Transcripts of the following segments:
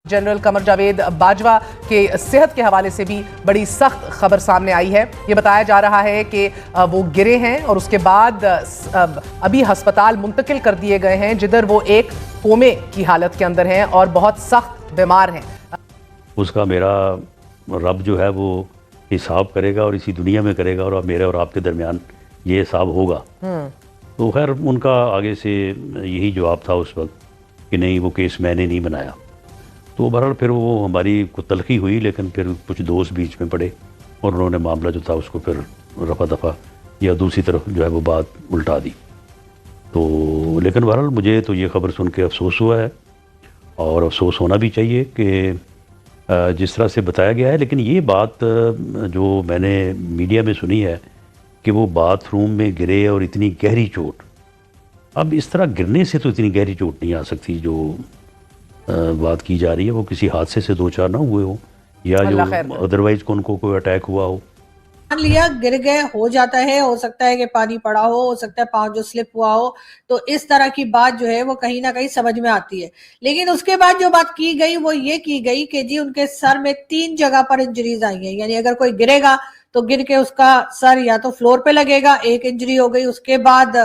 General Qamar Javed Bajwa के सेहत के हवाले से भी बड़ी सख्त खबर सामने आई है। ये बताया जा रहा है कि वो गिरे हैं और उसके बाद अभी अस्पताल मुंतकिल कर दिए गए हैं, जिधर वो एक कोमे की हालत के अंदर हैं और बहुत सख्त बीमार हैं। उसका मेरा रब जो है वो हिसाब करेगा और इसी दुनिया में करेगा और मेरे और आपके दरमियान ये हिसाब होगा। तो खैर उनका आगे से यही जवाब था उस वक्त कि नहीं, वो केस मैंने नहीं बनाया। तो बहरहाल फिर वो हमारी को तलखी हुई, लेकिन फिर कुछ दोस्त बीच में पड़े और उन्होंने मामला जो था उसको फिर रफा दफा या दूसरी तरफ जो है वो बात उल्टा दी। तो लेकिन बहरहाल मुझे तो ये खबर सुन के अफसोस हुआ है और अफसोस होना भी चाहिए कि जिस तरह से बताया गया है। लेकिन ये बात जो मैंने मीडिया में सुनी है कि वो बाथरूम में गिरे और इतनी गहरी चोट, अब इस तरह गिरने से तो इतनी गहरी चोट नहीं आ सकती जो बात की जा रही है। वो किसी हादसे से दो चार ना हुए हो या जो अदरवाइज उनको कोई अटैक हुआ हो। मान लिया गिर गए, हो जाता है, हो सकता है कि पानी पड़ा हो सकता है पाँव जो स्लिप हुआ हो, तो इस तरह की बात जो है वो कहीं ना कहीं समझ में आती है। लेकिन उसके बाद जो बात की गई वो ये की गई कि जी उनके सर में 3 जगह पर इंजरीज आई हैं, यानी अगर कोई गिरेगा तो गिर के उसका सर या तो फ्लोर पे लगेगा, एक इंजरी हो गई, उसके बाद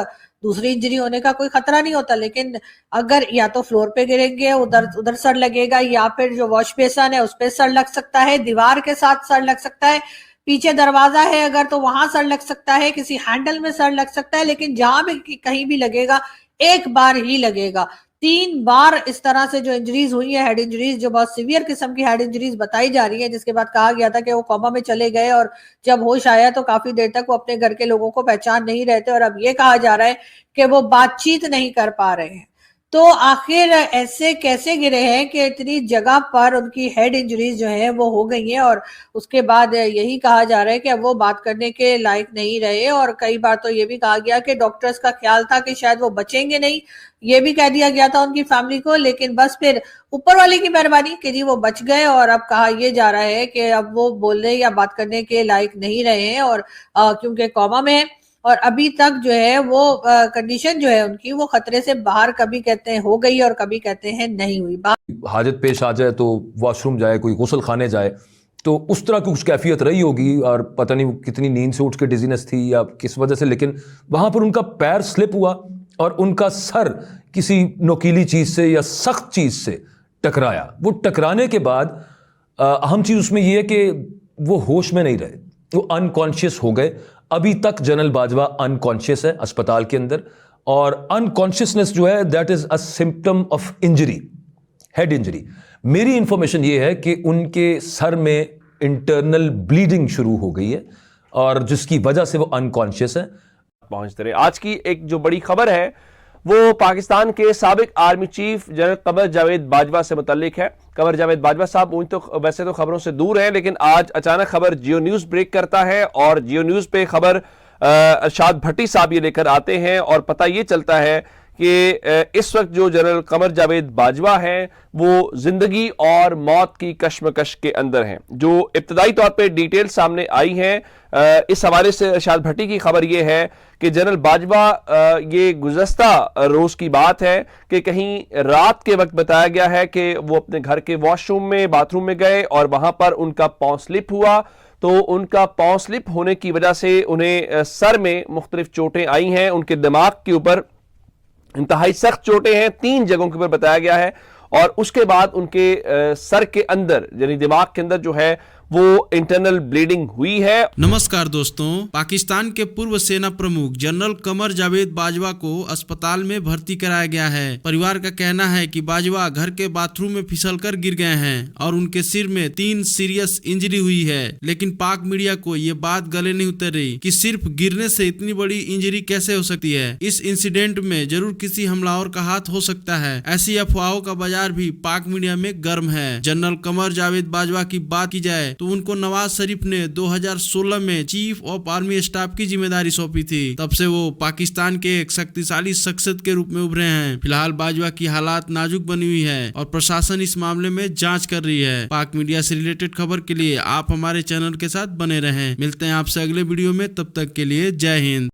दूसरी इंजरी होने का कोई खतरा नहीं होता। लेकिन अगर या तो फ्लोर पे गिरेंगे उधर सर लगेगा, या फिर जो वॉश बेसन है उस पर सर लग सकता है, दीवार के साथ सर लग सकता है, पीछे दरवाजा है अगर तो वहां सर लग सकता है, किसी हैंडल में सर लग सकता है। लेकिन जहां भी कहीं भी लगेगा एक बार ही लगेगा। 3 बार इस तरह से जो इंजरीज हुई है, हेड इंजरीज, जो बहुत सीवियर किस्म की हेड इंजरीज बताई जा रही है, जिसके बाद कहा गया था कि वो कोमा में चले गए और जब होश आया तो काफी देर तक वो अपने घर के लोगों को पहचान नहीं रहे थे, और अब ये कहा जा रहा है कि वो बातचीत नहीं कर पा रहे हैं। तो आखिर ऐसे कैसे गिरे हैं कि इतनी जगह पर उनकी हेड इंजरीज जो है वो हो गई हैं, और उसके बाद यही कहा जा रहा है कि अब वो बात करने के लायक नहीं रहे। और कई बार तो ये भी कहा गया कि डॉक्टर्स का ख्याल था कि शायद वो बचेंगे नहीं, ये भी कह दिया गया था उनकी फैमिली को। लेकिन बस फिर ऊपर वाले की मेहरबानी कि जी वो बच गए, और अब कहा ये जा रहा है कि अब वो बोलने या बात करने के लायक नहीं रहे हैं, और क्योंकि कोमा में है और अभी तक जो है वो कंडीशन जो है उनकी वो खतरे से बाहर, कभी कहते हैं हो गई और कभी कहते हैं नहीं हुई। हाजत पेश आ जाए तो वॉशरूम जाए, कोई गुसल खाने जाए, तो उस तरह की कुछ कैफियत रही होगी, और पता नहीं कितनी नींद से उठ के डिजीनेस थी या किस वजह से, लेकिन वहां पर उनका पैर स्लिप हुआ और उनका सर किसी नोकीली चीज से या सख्त चीज से टकराया। वो टकराने के बाद अहम चीज उसमें यह है कि वो होश में नहीं रहे, वो अनकॉन्शियस हो गए। अभी तक जनरल बाजवा अनकॉन्शियस है अस्पताल के अंदर, और अनकॉन्शियसनेस जो है that is a symptom of injury, head injury. मेरी इंफॉर्मेशन ये है कि उनके सर में इंटरनल ब्लीडिंग शुरू हो गई है और जिसकी वजह से वो अनकॉन्शियस है। पहुंचते रहे। आज की एक जो बड़ी खबर है वो पाकिस्तान के साबिक army chief general Qamar Javed Bajwa से मुतल्लिक है। कमर जावेद बाजवा साहब वैसे तो खबरों से दूर हैं, लेकिन आज अचानक खबर जियो न्यूज ब्रेक करता है और जियो न्यूज पे खबर अरशाद भट्टी साहब ये लेकर आते हैं, और पता ये चलता है कि इस वक्त जो जनरल कमर जावेद बाजवा हैं वो जिंदगी और मौत की कश्मकश के अंदर हैं। जो इब्तदाई तौर पे डिटेल सामने आई हैं, इस हवाले से अरशाद भट्टी की खबर ये है कि जनरल बाजवा, ये गुज़श्ता रोज की बात है कि कहीं रात के वक्त बताया गया है कि वो अपने घर के वॉशरूम में, बाथरूम में गए और वहां पर उनका पांव स्लिप हुआ। तो उनका पांव स्लिप होने की वजह से उन्हें सर में मुख्तलिफ चोटें आई हैं, उनके दिमाग के ऊपर इंतहाई सख्त चोटें हैं, 3 जगहों के ऊपर बताया गया है, और उसके बाद उनके सर के अंदर यानी दिमाग के अंदर जो है वो इंटरनल ब्लीडिंग हुई है। नमस्कार दोस्तों, पाकिस्तान के पूर्व सेना प्रमुख जनरल कमर जावेद बाजवा को अस्पताल में भर्ती कराया गया है। परिवार का कहना है कि बाजवा घर के बाथरूम में फिसलकर गिर गए हैं और उनके सिर में 3 सीरियस इंजरी हुई है। लेकिन पाक मीडिया को ये बात गले नहीं उतर रही कि सिर्फ गिरने से इतनी बड़ी इंजरी कैसे हो सकती है। इस इंसिडेंट में जरूर किसी हमलावर का हाथ हो सकता है। ऐसी अफवाहों का बाजार भी पाक मीडिया में गर्म है। जनरल कमर जावेद बाजवा की बात की जाए तो उनको नवाज शरीफ ने 2016 में चीफ ऑफ आर्मी स्टाफ की जिम्मेदारी सौंपी थी। तब से वो पाकिस्तान के एक शक्तिशाली शख्सियत के रूप में उभरे हैं। फिलहाल बाजवा की हालात नाजुक बनी हुई है और प्रशासन इस मामले में जांच कर रही है। पाक मीडिया से रिलेटेड खबर के लिए आप हमारे चैनल के साथ बने रहें। मिलते हैं आपसे अगले वीडियो में, तब तक के लिए जय हिंद।